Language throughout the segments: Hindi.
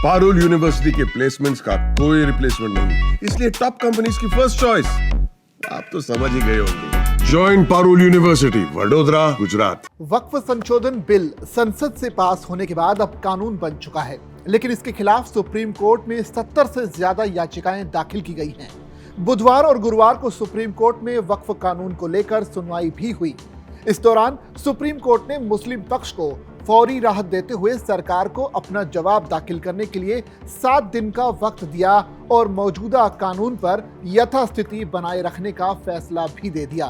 पारुल यूनिवर्सिटी के प्लेसमेंट्स का कोई रिप्लेसमेंट नहीं, इसलिए टॉप कंपनीज की फर्स्ट चॉइस। आप तो समझ ही गए होंगे। Join Parul university, Vadodara, Gujarat. वक्फ संशोधन बिल संसद से पास होने के बाद अब कानून बन चुका है, लेकिन इसके खिलाफ सुप्रीम कोर्ट में 70 से ज्यादा याचिकाएं दाखिल की गई हैं। बुधवार और गुरुवार को सुप्रीम कोर्ट में वक्फ कानून को लेकर सुनवाई भी हुई। इस दौरान सुप्रीम कोर्ट ने मुस्लिम पक्ष को फौरी राहत देते हुए सरकार को अपना जवाब दाखिल करने के लिए 7 दिन का वक्त दिया और मौजूदा कानून पर यथास्थिति बनाए रखने का फैसला भी दे दिया।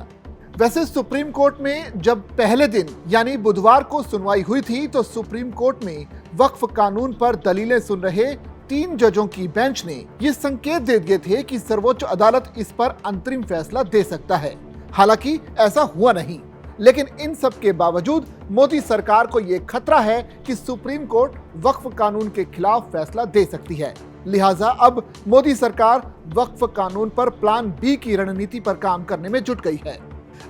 वैसे सुप्रीम कोर्ट में जब पहले दिन यानी बुधवार को सुनवाई हुई थी, तो सुप्रीम कोर्ट में वक्फ कानून पर दलीलें सुन रहे 3 जजों की बेंच ने ये संकेत दे दिए थे कि सर्वोच्च अदालत इस पर अंतरिम फैसला दे सकता है। हालांकि ऐसा हुआ नहीं, लेकिन इन सब के बावजूद मोदी सरकार को ये खतरा है कि सुप्रीम कोर्ट वक्फ कानून के खिलाफ फैसला दे सकती है। लिहाजा अब मोदी सरकार वक्फ कानून पर प्लान बी की रणनीति पर काम करने में जुट गई है।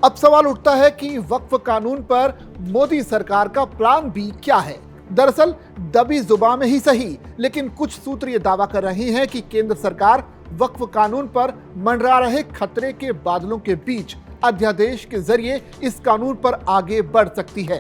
अब सवाल उठता है कि वक्फ कानून पर मोदी सरकार का प्लान बी क्या है। दरअसल दबी जुबान में ही सही, लेकिन कुछ सूत्र ये दावा कर रहे हैं कि केंद्र सरकार वक्फ कानून पर मंडरा रहे खतरे के बादलों के बीच अध्यादेश के जरिए इस कानून पर आगे बढ़ सकती है।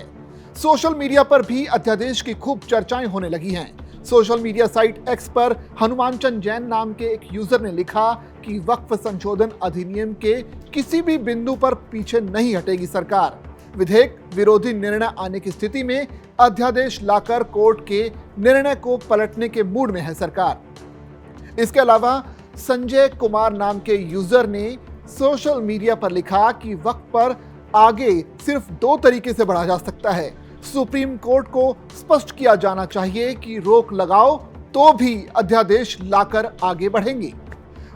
सोशल मीडिया पर भी अध्यादेश की खूब चर्चाएं होने लगी हैं। सोशल मीडिया साइट एक्स पर हनुमानचंद जैन नाम के एक यूजर ने लिखा कि वक्फ संशोधन अधिनियम के किसी भी बिंदु पर पीछे नहीं हटेगी सरकार। विधेयक विरोधी निर्णय आने की स्थिति में अध्यादेश लाकर कोर्ट के निर्णय को पलटने के मूड में है सरकार। इसके अलावा संजय कुमार नाम के यूजर ने सोशल मीडिया पर लिखा कि वक्फ पर आगे सिर्फ 2 तरीके से बढ़ा जा सकता है। सुप्रीम कोर्ट को स्पष्ट किया जाना चाहिए कि रोक लगाओ तो भी अध्यादेश लाकर आगे बढ़ेंगे।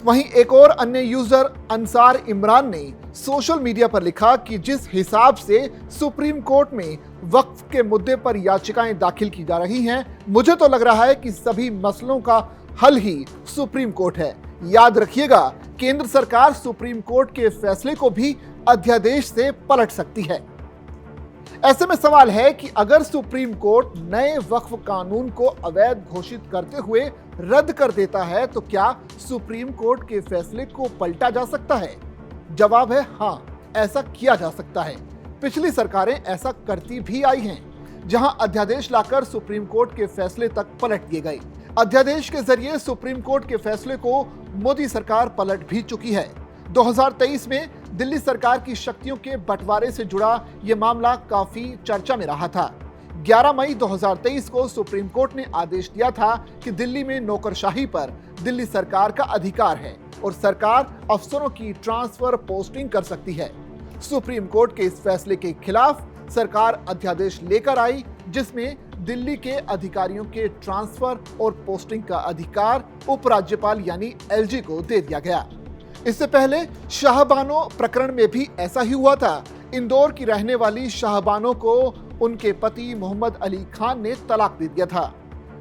वहीं एक और अन्य यूजर अंसार इमरान ने सोशल मीडिया पर लिखा कि जिस हिसाब से सुप्रीम कोर्ट में वक्फ के मुद्दे पर याचिकाएं दाखिल की जा रही हैं, मुझे तो लग रहा है कि सभी मसलों का हल ही सुप्रीम कोर्ट है। याद रखिएगा, केंद्र सरकार सुप्रीम कोर्ट के फैसले को भी अध्यादेश से पलट सकती है। ऐसे में सवाल है कि अगर सुप्रीम कोर्ट नए वक्फ कानून को अवैध घोषित करते हुए रद्द कर देता है, तो क्या सुप्रीम कोर्ट के फैसले को पलटा जा सकता है? जवाब है हाँ, ऐसा किया जा सकता है। पिछली सरकारें ऐसा करती भी आई हैं, जहां अध्यादेश लाकर सुप्रीम कोर्ट के फैसले तक पलट दिए गए। अध्यादेश के जरिए सुप्रीम कोर्ट के फैसले को मोदी सरकार पलट भी चुकी है। 2023 में दिल्ली सरकार की शक्तियों के बंटवारे से जुड़ा यह मामला काफी चर्चा में रहा था। 11 मई 2023 को सुप्रीम कोर्ट ने आदेश दिया था कि दिल्ली में नौकरशाही पर दिल्ली सरकार का अधिकार है और सरकार अफसरों की ट्रांसफर पोस्टिंग कर सकती है। सुप्रीम कोर्ट के इस फैसले के खिलाफ सरकार अध्यादेश लेकर आई, जिसमें दिल्ली के अधिकारियों के ट्रांसफर और पोस्टिंग का अधिकार उपराज्यपाल यानी एलजी को दे दिया गया। इससे पहले शाहबानो प्रकरण में भी ऐसा ही हुआ था। इंदौर की रहने वाली शाहबानो को उनके पति मोहम्मद अली खान ने तलाक दे दिया था,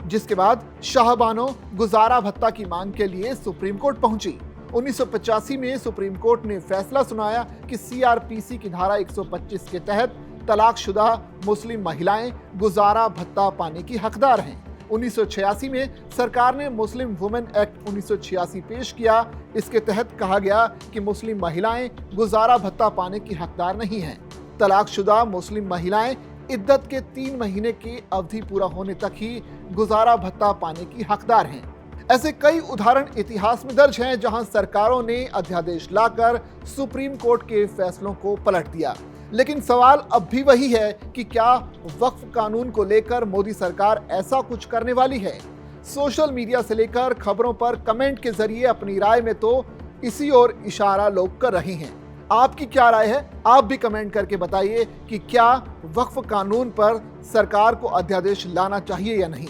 जिसके बाद शाहबानो गुजारा भत्ता की मांग के लिए सुप्रीम कोर्ट पहुंची। 1985 में सुप्रीम कोर्ट ने फैसला सुनाया कि सीआरपीसी की धारा 125 के तहत तलाकशुदा मुस्लिम महिलाएं गुजारा भत्ता पाने की हकदार हैं। 1986 में सरकार ने मुस्लिम वुमेन एक्ट 1986 पेश किया। इसके तहत कहा गया कि मुस्लिम महिलाएं गुजारा भत्ता पाने की हकदार नहीं हैं। तलाकशुदा मुस्लिम महिलाएं इद्दत के 3 महीने की अवधि पूरा होने तक ही गुजारा भत्ता पाने की हकदार हैं। ऐसे कई उदाहरण इतिहास में दर्ज हैं, जहां सरकारों ने अध्यादेश लाकर सुप्रीम कोर्ट के फैसलों को पलट दिया। लेकिन सवाल अब भी वही है कि क्या वक्फ कानून को लेकर मोदी सरकार ऐसा कुछ करने वाली है? सोशल मीडिया से लेकर खबरों पर कमेंट के जरिए अपनी राय में तो इसी ओर इशारा लोग कर रहे हैं। आपकी क्या राय है? आप भी कमेंट करके बताइए कि क्या वक्फ कानून पर सरकार को अध्यादेश लाना चाहिए या नहीं।